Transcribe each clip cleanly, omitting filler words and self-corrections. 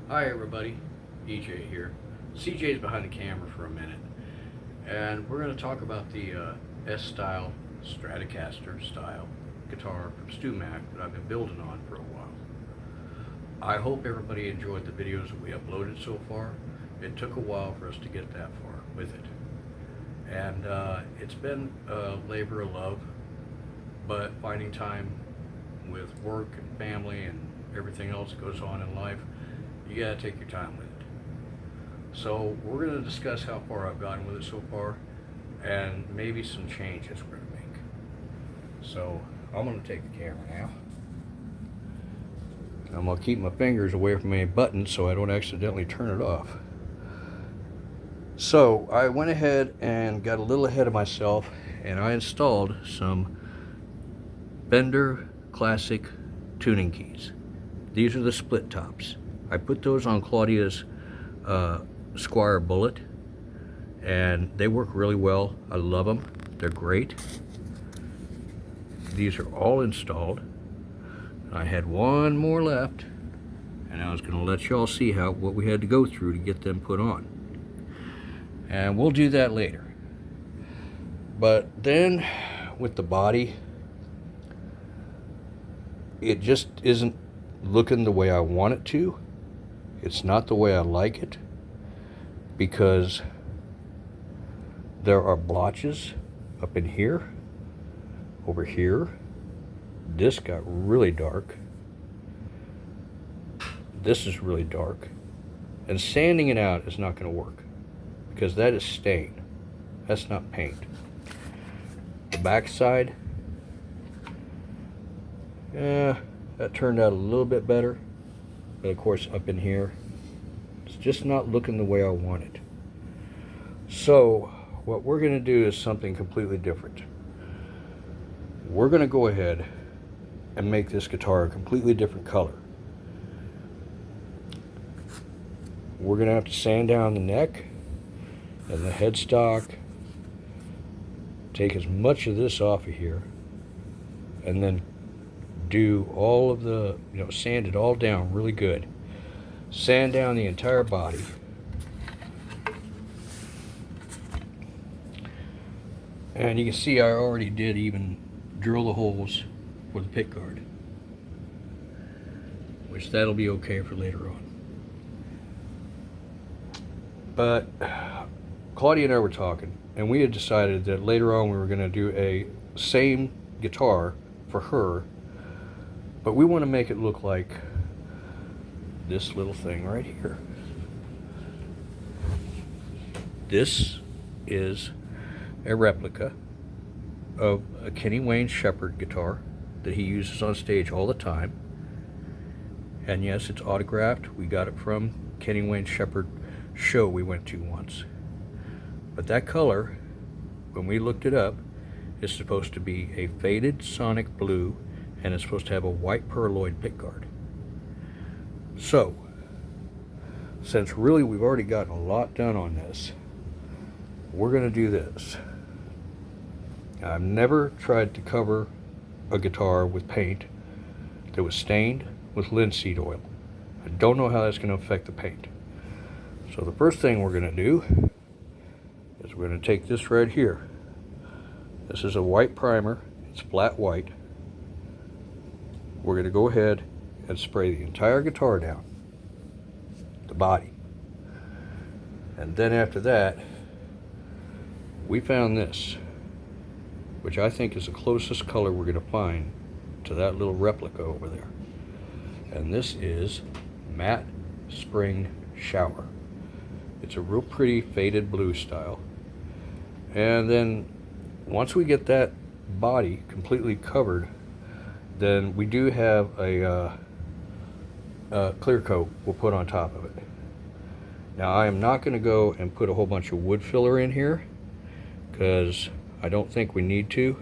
Hi everybody, EJ here. CJ's behind the camera for a minute, and we're going to talk about the S-Style Stratocaster style guitar from StewMac that I've been building on for a while. I hope everybody enjoyed the videos that we uploaded so far. It took a while for us to get that far with it, and it's been a labor of love, but finding time with work and family and everything else that goes on in life, you gotta take your time with it. So we're gonna discuss how far I've gotten with it so far and maybe some changes we're gonna make. So I'm gonna take the camera now. I'm gonna keep my fingers away from any buttons so I don't accidentally turn it off. So I went ahead and got a little ahead of myself and I installed some Fender Classic tuning keys. These are the split tops. I put those on Claudia's Squire Bullet, and they work really well. I love them. They're great. These are all installed. I had one more left, and I was going to let y'all see what we had to go through to get them put on. And we'll do that later. But then, with the body, it just isn't looking the way I want it to. It's not the way I like it, because there are blotches up in here, over here. This got really dark. This is really dark. And sanding it out is not going to work, because that is stain. That's not paint. The back side, that turned out a little bit better. But of course, up in here, it's just not looking the way I want it. So what we're going to do is something completely different. We're going to go ahead and make this guitar a completely different color. We're going to have to sand down the neck and the headstock, take as much of this off of here, and then do all of the, sand it all down really good. Sand down the entire body. And you can see I already did even drill the holes for the pick guard, which that'll be okay for later on. But Claudia and I were talking, and we had decided that later on we were going to do a same guitar for her, but we want to make it look like this little thing right here. This is a replica of a Kenny Wayne Shepherd guitar that he uses on stage all the time. And yes, it's autographed. We got it from Kenny Wayne Shepherd show we went to once. But that color, when we looked it up, is supposed to be a faded sonic blue, and it's supposed to have a white pearloid pickguard. So, since really we've already gotten a lot done on this, we're going to do this. I've never tried to cover a guitar with paint that was stained with linseed oil. I don't know how that's going to affect the paint. So the first thing we're going to do is we're going to take this right here. This is a white primer. It's flat white. We're going to go ahead and spray the entire guitar down, the body. And then after that, we found this, which I think is the closest color we're going to find to that little replica over there. And this is Matte Spring Shower. It's a real pretty faded blue style. And then once we get that body completely covered, then we do have a clear coat we'll put on top of it. Now I am not going to go and put a whole bunch of wood filler in here, because I don't think we need to.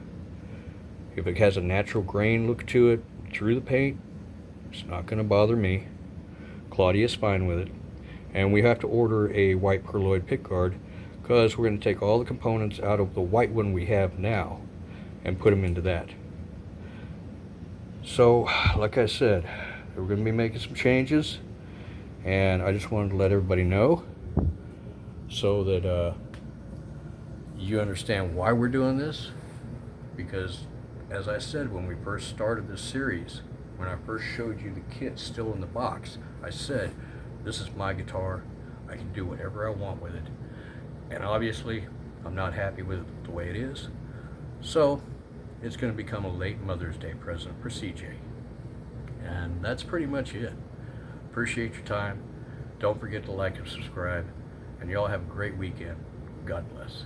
If it has a natural grain look to it through the paint, it's not going to bother me. Claudia's fine with it. And we have to order a white pearloid pickguard, because we're going to take all the components out of the white one we have now and put them into that. So, like I said, we're going to be making some changes, And I just wanted to let everybody know so that you understand why we're doing this. Because, as I said when we first started this series, when I first showed you the kit still in the box, I said, this is my guitar. I can do whatever I want with it. And obviously, I'm not happy with it the way it is. So, it's going to become a late Mother's Day present for CJ. And that's pretty much it. Appreciate your time. Don't forget to like and subscribe. And y'all have a great weekend. God bless.